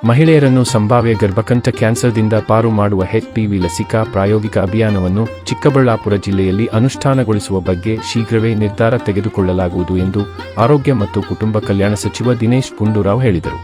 ಮಹಿಳೆಯರನ್ನು ಸಂಭಾವ್ಯ ಗರ್ಭಕಂಠ ಕ್ಯಾನ್ಸರ್ದಿಂದ ಪಾರು ಮಾಡುವ HPV ಲಸಿಕಾ ಪ್ರಾಯೋಗಿಕ ಅಭಿಯಾನವನ್ನು ಚಿಕ್ಕಬಳ್ಳಾಪುರ ಜಿಲ್ಲೆಯಲ್ಲಿ ಅನುಷ್ಠಾನಗೊಳಿಸುವ ಬಗ್ಗೆ ಶೀಘ್ರವೇ ನಿರ್ಧಾರ ತೆಗೆದುಕೊಳ್ಳಲಾಗುವುದು ಎಂದು ಆರೋಗ್ಯ ಮತ್ತು ಕುಟುಂಬ ಕಲ್ಯಾಣ ಸಚಿವ ದಿನೇಶ್ ಗುಂಡೂರಾವ್ ಹೇಳಿದರು.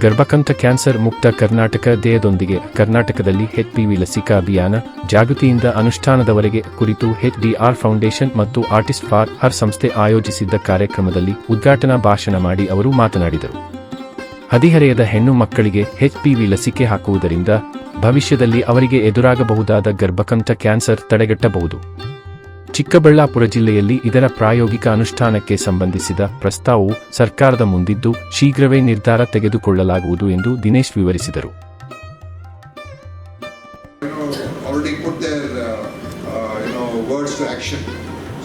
ಗರ್ಭಕಂಠ ಕ್ಯಾನ್ಸರ್ ಮುಕ್ತ ಕರ್ನಾಟಕ ಧ್ಯೇಯದೊಂದಿಗೆ ಕರ್ನಾಟಕದಲ್ಲಿ HPV ಲಸಿಕಾ ಅಭಿಯಾನ ಜಾಗೃತಿಯಿಂದ ಅನುಷ್ಠಾನದವರೆಗೆ ಕುರಿತು HDR ಫೌಂಡೇಶನ್ ಮತ್ತು ಆರ್ಟಿಸ್ಟ್ ಫಾರ್ ಹರ್ ಸಂಸ್ಥೆ ಆಯೋಜಿಸಿದ್ದ ಕಾರ್ಯಕ್ರಮದಲ್ಲಿ ಉದ್ಘಾಟನಾ ಭಾಷಣ ಮಾಡಿ ಅವರು ಮಾತನಾಡಿದರು. ಹದಿಹರೆಯದ ಹೆಣ್ಣು ಮಕ್ಕಳಿಗೆ HPV ಲಸಿಕೆ ಹಾಕುವುದರಿಂದ ಭವಿಷ್ಯದಲ್ಲಿ ಅವರಿಗೆ ಎದುರಾಗಬಹುದಾದ ಗರ್ಭಕಂಠ ಕ್ಯಾನ್ಸರ್ ತಡೆಗಟ್ಟಬಹುದು. ಚಿಕ್ಕಬಳ್ಳಾಪುರ ಜಿಲ್ಲೆಯಲ್ಲಿ ಇದರ ಪ್ರಾಯೋಗಿಕ ಅನುಷ್ಠಾನಕ್ಕೆ ಸಂಬಂಧಿಸಿದ ಪ್ರಸ್ತಾವವು ಸರ್ಕಾರದ ಮುಂದಿದ್ದು ಶೀಘ್ರವೇ ನಿರ್ಧಾರ ತೆಗೆದುಕೊಳ್ಳಲಾಗುವುದು ಎಂದು ದಿನೇಶ್ ವಿವರಿಸಿದರು.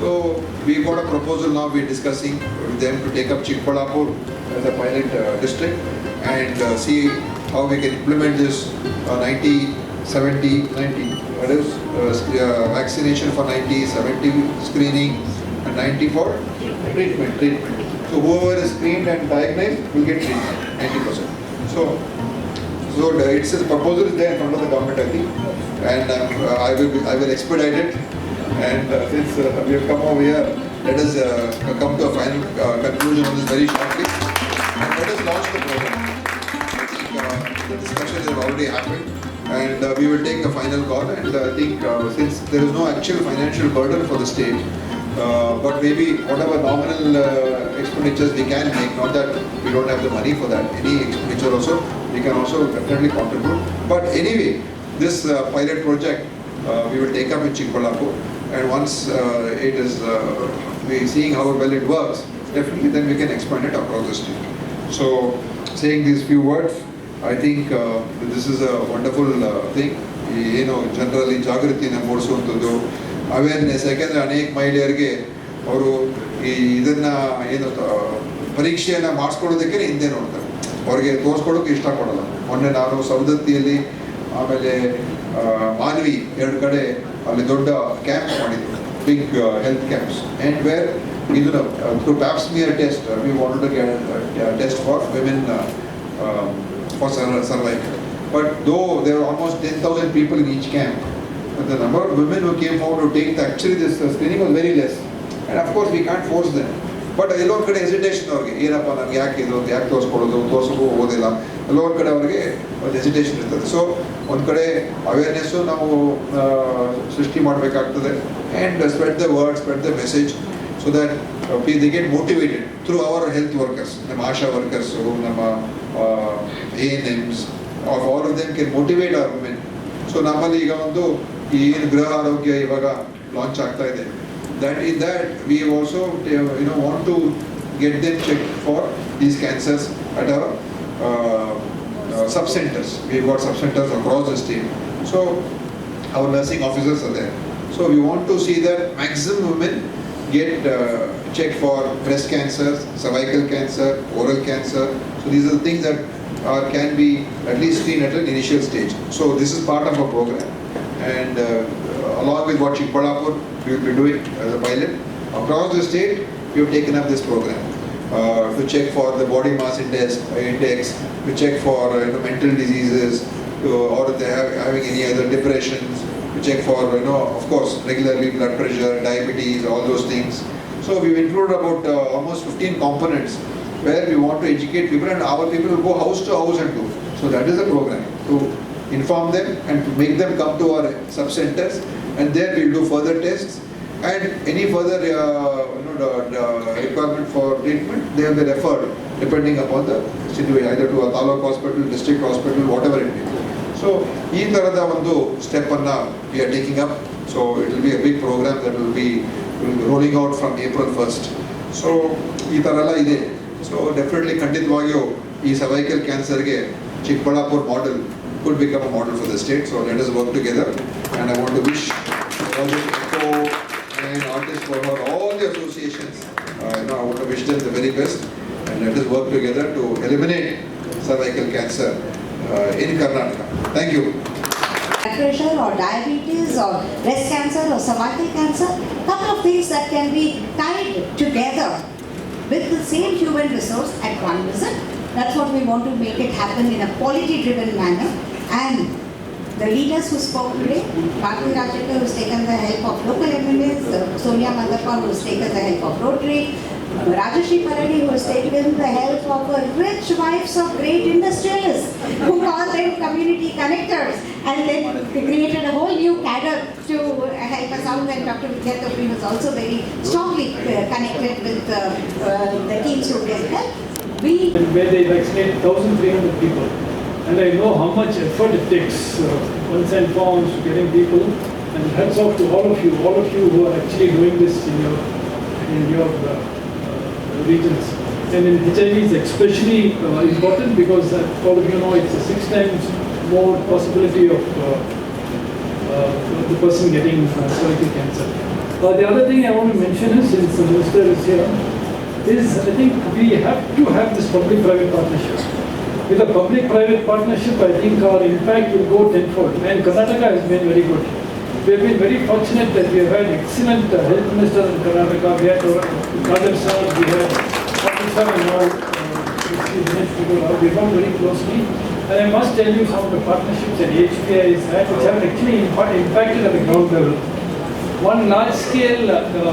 So we got a proposal now. We're discussing with them to take up Chikkaballapur as a pilot district and see how we can implement this 90, 70, 90. That is vaccination for 90, 70 screening and 90 for treatment. So whoever is screened and diagnosed will get treatment, 90%. So it's a proposal is there in front of the government, I think, and I will expedite it. And since we have come over here, let us come to a final conclusion on this very shortly. And let us launch the program. I think the discussion has already happened, and we will take a final call. And I think since there is no actual financial burden for the state, but maybe whatever nominal expenditures we can make, not that we don't have the money for that, any expenditure also, we can also definitely contribute. But anyway, this pilot project we will take up in Chikkaballapur. And once it is we seeing how well it works, definitely then we can expand it across the state. So saying these few words, I think this is a wonderful thing. You know, generally ಜಾಗೃತಿನ ಮೂಡಿಸುವಂಥದ್ದು, awareness. ಯಾಕೆಂದರೆ ಅನೇಕ ಮಹಿಳೆಯರಿಗೆ ಅವರು ಇದನ್ನ ಏನು ಪರೀಕ್ಷೆಯನ್ನು ಮಾಡಿಸ್ಕೊಳ್ಳೋದಕ್ಕೆ ಹಿಂದೆ ನೋಡ್ತಾರೆ, ಅವ್ರಿಗೆ ತೋರಿಸ್ಕೊಳ್ಳೋಕೆ ಇಷ್ಟಪಡಲ್ಲ. ಮೊನ್ನೆ ನಾನು ಸವದತ್ತಿಯಲ್ಲಿ ಆಮೇಲೆ ಮಾನವಿ ಎರಡು ಕಡೆ ಅಲ್ಲಿ ದೊಡ್ಡ ಕ್ಯಾಂಪ್ಸ್ ಮಾಡಿದ್ರು, big health camps, and where ಇದನ್ನು through pap smear test we wanted to get test for women for cervical. But though there are almost 10,000 people in each camp, but the number of women who came forward to take actually this screening was very less, and of course we can't force them. But ಎಲ್ಲೊಂದು ಕಡೆ hesitation ಅವ್ರಿಗೆ, ಏನಪ್ಪ ನಮ್ಗೆ ಯಾಕೆ ಇದು ಅಂತ, ಯಾಕೆ ತೋರಿಸ್ಕೊಳ್ಳೋದು ಓದಿಲ್ಲ, ಎಲ್ಲೊಂದು ಕಡೆ ಅವ್ರಿಗೆ ಒಂದು ಹೆಸಿಟೇಷನ್ ಇರ್ತದೆ. ಸೊ ಒಂದು ಕಡೆ ಅವೇರ್ನೆಸ್ಸು ನಾವು ಸೃಷ್ಟಿ ಮಾಡಬೇಕಾಗ್ತದೆ, and spread the word, spread the message, so that they get motivated through our health workers, ನಮ್ಮ ಆಶಾ ವರ್ಕರ್ಸು, ನಮ್ಮ ANMs, all of them can motivate our women. So ನಮ್ಮಲ್ಲಿ ಈಗ ಒಂದು ಏನು ಗೃಹ ಆರೋಗ್ಯ ಇವಾಗ ಲಾಂಚ್ ಆಗ್ತಾ ಇದೆ, that we also want to get them checked for these cancers at our sub-centers. We've got sub-centers across the state. So our nursing officers are there. So we want to see that maximum women get checked for breast cancer, cervical cancer, oral cancer. So these are the things that can be at least screened at an initial stage. So this is part of our program. And along with what Chikkaballapur we will be doing as a pilot across the state, we have taken up this program to check for the body mass index, to check for mental diseases, or if they are having any other depressions, to check for of course regularly blood pressure, diabetes, all those things. So we've included about almost 15 components where we want to educate people, and our people will go house to house and do. So that is the program, to inform them and to make them come to our sub-centers, and there we'll do further tests, and any further requirement for treatment, they will be referred depending upon the situation, either to a taluk hospital, district hospital, whatever it may be. So ee tarada ondu step anna we are taking up. So it will be a big program that will be rolling out from April 1st. So ee tarala ide. So definitely ಖಂಡಿತವಾಗಿಯೂ ಈ cervical cancer ಗೆ Chikkaballapur model could become a model for the state. So let us work together, and I want to wish all the ECO and artists for all the associations, I want to wish them the very best, and let us work together to eliminate cervical cancer in Karnataka. Thank you. Blood pressure or diabetes or breast cancer or cervical cancer, couple of things that can be tied together with the same human resource at one visit That's what we want to make it happen in a quality-driven manner. And the leaders who spoke today, Bharati Rajekar, who has taken the help of local MLAs, Sonia Mandapal, who has taken the help of Rotary, Rajashri Paradi, who has taken the help of rich wives of great industrialists, who call them community connectors, and then created a whole new cadre to help us out. And Dr. Vidya Topri was also very strongly connected with the teams who get help. Where they vaccinate 1,300 people. And I know how much effort it takes, consent forms, getting people, and hats off to all of you who are actually doing this in your regions. And in HIV is especially important because all of you know it's a 6 times more possibility of the person getting cervical cancer. The other thing I want to mention is, since the minister is here, is I think we have to have this public-private partnership. With a public-private partnership, I think our impact will go tenfold. And Karnataka has been very good. We have been very fortunate that we have had excellent health ministers in Karnataka. We had Kadir sir, we had Kadir sir, and now Dinesh. We worked very closely. And I must tell you some of the partnerships that HPI has had, which have actually impacted at the ground level. One large-scale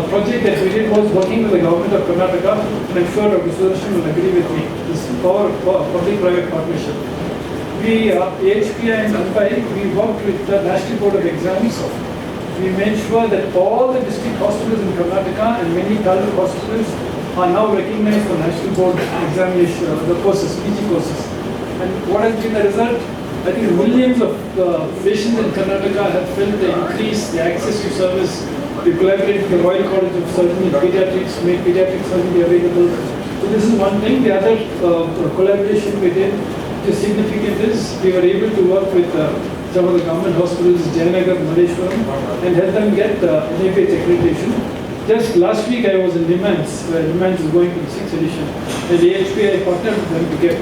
project that we did was working with the government of Karnataka, and I'm sure Dr. Sudarshan will agree with me, this public-private partnership. We, HPI and ANPAI, we worked with the National Board of Exams. We made sure that all the district hospitals in Karnataka and many taluk hospitals are now recognized for National Board examination, the courses, PG courses. And what has been the result? I think millions of patients in Karnataka have felt the increase, the access to service. We collaborate with the Royal College of Surgeons and Pediatrics, make pediatric surgery available. So this is one thing. The other collaboration we did, which is significant, is we were able to work with some of the government hospitals, Jayanagar, Malleshwaram, and help them get NIPH accreditation. Just last week I was in Nimans, where Nimans is going to the 6th edition, and the HPI partnered with them to get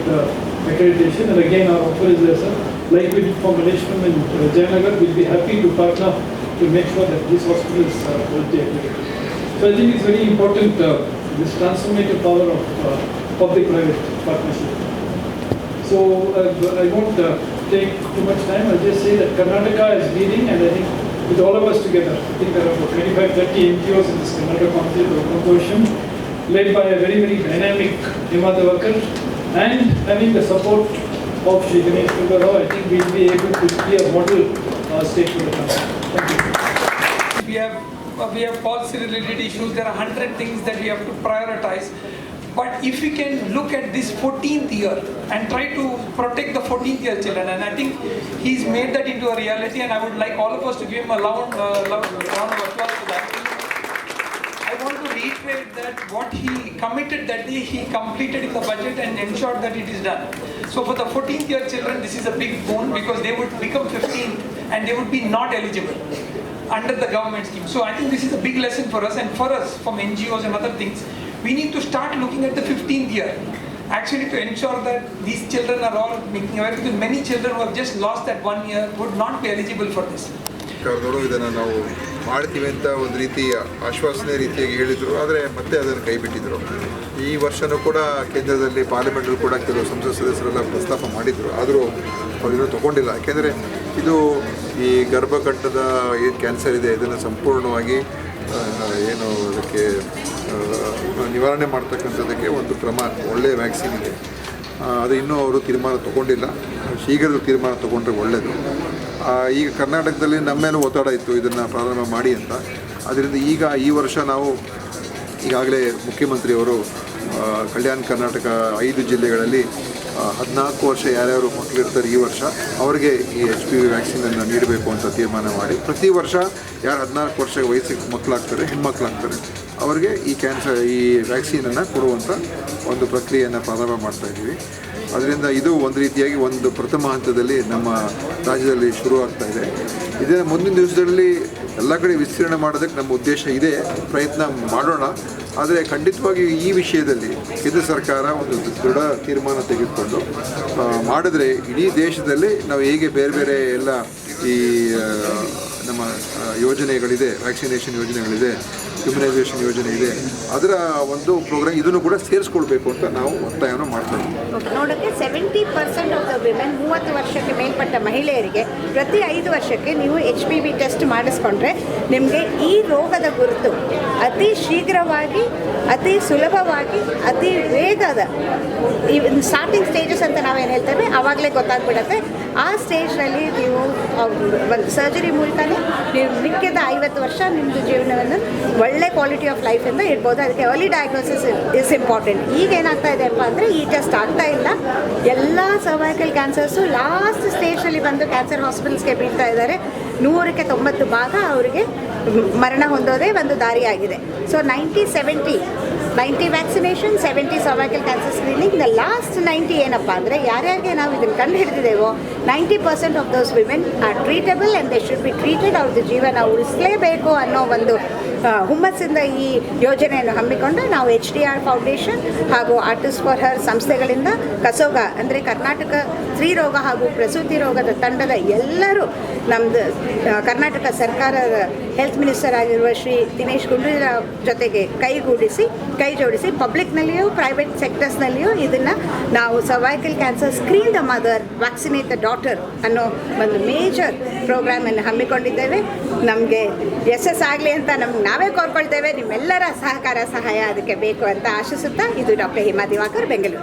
accreditation. And again, our offer is there, sir. Like we did for Malleshwaram and Jayanagar, we'll be happy to partner to make sure that these hospitals are quality accredited. So I think it's very important, this transformative power of public-private partnership. So I won't take too much time. I'll just say that Karnataka is leading, and I think with all of us together, I think there are about 25-30 NGOs in this Karnataka consortium, led by a very, very dynamic Himadavakar, and having the support of Shri Dinesh, I think we'll be able to be a model state for the country. Thank you. We have policy-related issues. There are 100 things that we have to prioritize. But if we can look at this 14th year and try to protect the 14th year children, and I think he's made that into a reality, and I would like all of us to give him a round of applause for that. I want to reiterate that what he committed that day, he completed in the budget and ensured that it is done. So for the 14th year children, this is a big boon, because they would become 15th and they would be not eligible under the government scheme. So I think this is a big lesson for us, and for us, from NGOs and other things, we need to start looking at the 15th year, actually, to ensure that these children are all making aware, because many children who have just lost that 1 year would not be eligible for this. ಇದನ್ನು ನಾವು ಮಾಡ್ತೀವಿ ಅಂತ ಒಂದು ರೀತಿ ಆಶ್ವಾಸನೆ ರೀತಿಯಾಗಿ ಹೇಳಿದರು, ಆದರೆ ಮತ್ತೆ ಅದನ್ನು ಕೈಬಿಟ್ಟಿದ್ದರು. ಈ ವರ್ಷವೂ ಕೂಡ ಕೇಂದ್ರದಲ್ಲಿ ಪಾರ್ಲಿಮೆಂಟಲ್ಲಿ ಕೂಡ ಕೆಲವು ಸಂಸತ್ ಸದಸ್ಯರೆಲ್ಲ ಪ್ರಸ್ತಾಪ ಮಾಡಿದರು, ಆದರೂ ಅವರಿನ್ನೂ ತೊಗೊಂಡಿಲ್ಲ. ಯಾಕೆಂದರೆ ಇದು ಈ ಗರ್ಭಕಂಠದ ಏನು ಕ್ಯಾನ್ಸರ್ ಇದೆ ಇದನ್ನು ಸಂಪೂರ್ಣವಾಗಿ ಏನು ಅದಕ್ಕೆ ನಿವಾರಣೆ ಮಾಡ್ತಕ್ಕಂಥದ್ದಕ್ಕೆ ಒಂದು ಒಳ್ಳೆಯ ವ್ಯಾಕ್ಸಿನ್ ಇದೆ. ಅದು ಇನ್ನೂ ಅವರು ತೀರ್ಮಾನ ತೊಗೊಂಡಿಲ್ಲ, ಶೀಘ್ರದ ತೀರ್ಮಾನ ತೊಗೊಂಡ್ರೆ ಒಳ್ಳೆಯದು. ಈಗ ಕರ್ನಾಟಕದಲ್ಲಿ ನಮ್ಮ ಮೇಲೂ ಒತ್ತಡ ಇತ್ತು ಇದನ್ನು ಪ್ರಾರಂಭ ಮಾಡಿ ಅಂತ. ಅದರಿಂದ ಈ ವರ್ಷ ನಾವು ಈಗಾಗಲೇ ಮುಖ್ಯಮಂತ್ರಿಯವರು ಕಲ್ಯಾಣ ಕರ್ನಾಟಕ 5 ಜಿಲ್ಲೆಗಳಲ್ಲಿ 14 ವರ್ಷ ಯಾರ್ಯಾರು ಮಕ್ಕಳಿರ್ತಾರೆ ಈ ವರ್ಷ ಅವರಿಗೆ ಈ HPV ವ್ಯಾಕ್ಸಿನನ್ನು ನೀಡಬೇಕು ಅಂತ ತೀರ್ಮಾನ ಮಾಡಿ, ಪ್ರತಿ ವರ್ಷ ಯಾರು 14 ವರ್ಷ ವಯಸ್ಸಿಗೆ ಮಕ್ಕಳಾಗ್ತಾರೆ, ಹೆಣ್ಮಕ್ಳಾಗ್ತಾರೆ, ಅವರಿಗೆ ಈ ವ್ಯಾಕ್ಸಿನನ್ನು ಕೊಡುವಂಥ ಒಂದು ಪ್ರಕ್ರಿಯೆಯನ್ನು ಪ್ರಾರಂಭ ಮಾಡ್ತಾಯಿದ್ದೀವಿ. ಅದರಿಂದ ಇದು ಒಂದು ರೀತಿಯಾಗಿ ಒಂದು ಪ್ರಥಮ ಹಂತದಲ್ಲಿ ನಮ್ಮ ರಾಜ್ಯದಲ್ಲಿ ಶುರುವಾಗ್ತಾಯಿದೆ. ಇದನ್ನು ಮುಂದಿನ ದಿವಸದಲ್ಲಿ ಎಲ್ಲ ಕಡೆ ವಿಸ್ತೀರ್ಣ ಮಾಡೋದಕ್ಕೆ ನಮ್ಮ ಉದ್ದೇಶ ಇದೆ, ಪ್ರಯತ್ನ ಮಾಡೋಣ. ಆದರೆ ಖಂಡಿತವಾಗಿ ಈ ವಿಷಯದಲ್ಲಿ ಕೇಂದ್ರ ಸರ್ಕಾರ ಒಂದು ದೃಢ ತೀರ್ಮಾನ ತೆಗೆದುಕೊಂಡು ಮಾಡಿದ್ರೆ ಇಡೀ ದೇಶದಲ್ಲಿ ನಾವು ಹೇಗೆ ಬೇರೆ ಬೇರೆ ಎಲ್ಲ ಈ ನಮ್ಮ ಯೋಜನೆಗಳಿದೆ, ವ್ಯಾಕ್ಸಿನೇಷನ್ ಯೋಜನೆಗಳಿದೆ, ಇಮ್ಯುನೈಸೇಷನ್ ಯೋಜನೆ ಇದೆ, ಅದರ ಒಂದು ಪ್ರೋಗ್ರಾಮ್ ಇದನ್ನು ಕೂಡ ಸೇರಿಸ್ಕೊಳ್ಬೇಕು ಅಂತ ನಾವು ಒತ್ತಾಯವನ್ನು ಮಾಡ್ತಾ ಇದ್ದೀವಿ. ನೋಡೋಕ್ಕೆ 70% ಆಫ್ ದ ವಿಮೆನ್ 30 ವರ್ಷಕ್ಕೆ ಮೇಲ್ಪಟ್ಟ ಮಹಿಳೆಯರಿಗೆ ಪ್ರತಿ 5 ವರ್ಷಕ್ಕೆ ನೀವು HPV ಟೆಸ್ಟ್ ಮಾಡಿಸ್ಕೊಂಡ್ರೆ ನಿಮಗೆ ಈ ರೋಗದ ಗುರುತು ಅತಿ ಶೀಘ್ರವಾಗಿ, ಅತಿ ಸುಲಭವಾಗಿ, ಅತಿ ವೇಗದ ಈ ಸ್ಟಾರ್ಟಿಂಗ್ ಸ್ಟೇಜಸ್ ಅಂತ ನಾವೇನು ಹೇಳ್ತೇವೆ ಆವಾಗಲೇ ಗೊತ್ತಾಗ್ಬಿಡುತ್ತೆ. ಆ ಸ್ಟೇಜ್ನಲ್ಲಿ ನೀವು ಒಂದು ಸರ್ಜರಿ ಮೂಲಕನೇ ನೀವು ಮಿಕ್ಕಿದ 50 ವರ್ಷ ನಿಮ್ಮದು ಜೀವನವನ್ನು ಒಳ್ಳೆ ಕ್ವಾಲಿಟಿ ಆಫ್ ಲೈಫಿಂದ ಇರ್ಬೋದು. ಅದಕ್ಕೆ ಅರ್ಲಿ ಡಯಾಗ್ನೋಸಿಸ್ ಇಸ್ ಇಂಪಾರ್ಟೆಂಟ್. ಈಗ ಏನಾಗ್ತಾ ಇದೆ ಅಪ್ಪ ಅಂದರೆ ಈ ಟೆಸ್ಟ್ ಆಗ್ತಾ ಇಲ್ಲ. ಎಲ್ಲ ಸರ್ವೈಕಲ್ ಕ್ಯಾನ್ಸರ್ಸು ಲಾಸ್ಟ್ ಸ್ಟೇಜಲ್ಲಿ ಬಂದು ಕ್ಯಾನ್ಸರ್ ಹಾಸ್ಪಿಟಲ್ಸ್ಗೆ ಬೀಳ್ತಾ ಇದ್ದಾರೆ. 100ಕ್ಕೆ 90 ಭಾಗ ಅವರಿಗೆ ಮರಣ ಹೊಂದೋದೇ ಒಂದು ದಾರಿಯಾಗಿದೆ. So 90 vaccination, 70 cervical cancer screening. The last 90 ಏನಪ್ಪ ಅಂದರೆ ಯಾರ್ಯಾರಿಗೆ ನಾವು ಇದನ್ನು ಕಂಡು ಹಿಡಿದಿದ್ದೇವೋ 90% of those women are treatable and they should be treated. ಅವ್ರದ್ದು ಜೀವನ ಉಳಿಸಲೇಬೇಕು ಅನ್ನೋ ಒಂದು ಹುಮ್ಮಸ್ಸಿಂದ ಈ ಯೋಜನೆಯನ್ನು ಹಮ್ಮಿಕೊಂಡು ನಾವು HDR ಫೌಂಡೇಶನ್ ಹಾಗೂ ಆರ್ಟಿಸ್ಟ್ ಫಾರ್ ಹರ್ ಸಂಸ್ಥೆಗಳಿಂದ ಕಸೋಗ ಅಂದರೆ ಕರ್ನಾಟಕ ಸ್ತ್ರೀರೋಗ ಹಾಗೂ ಪ್ರಸೂತಿ ರೋಗದ ತಂಡದ ಎಲ್ಲರೂ ನಮ್ಮದು ಕರ್ನಾಟಕ ಸರ್ಕಾರದ ಹೆಲ್ತ್ ಮಿನಿಸ್ಟರ್ ಆಗಿರುವ ಶ್ರೀ ದಿನೇಶ್ ಗುಂಡು ಜೊತೆಗೆ ಕೈ ಜೋಡಿಸಿ ಪಬ್ಲಿಕ್ನಲ್ಲಿಯೂ ಪ್ರೈವೇಟ್ ಸೆಕ್ಟರ್ಸ್ನಲ್ಲಿಯೂ ಇದನ್ನು ನಾವು cervical cancer screen the mother vaccinate the daughter ಅನ್ನೋ ಒಂದು ಮೇಜರ್ ಪ್ರೋಗ್ರಾಮನ್ನು ಹಮ್ಮಿಕೊಂಡಿದ್ದೇವೆ. ನಮಗೆ ಯಶಸ್ಸಾಗಲಿ ಅಂತ ನಾವೇ ಕೋರ್ಕೊಳ್ತೇವೆ. ನಿಮ್ಮೆಲ್ಲರ ಸಹಕಾರ ಸಹಾಯ ಅದಕ್ಕೆ ಬೇಕು ಅಂತ ಆಶಿಸುತ್ತಾ ಇದು ಡಾಕ್ಟರ್ ಹೇಮಾ ದಿವಾಕರ್, ಬೆಂಗಳೂರು.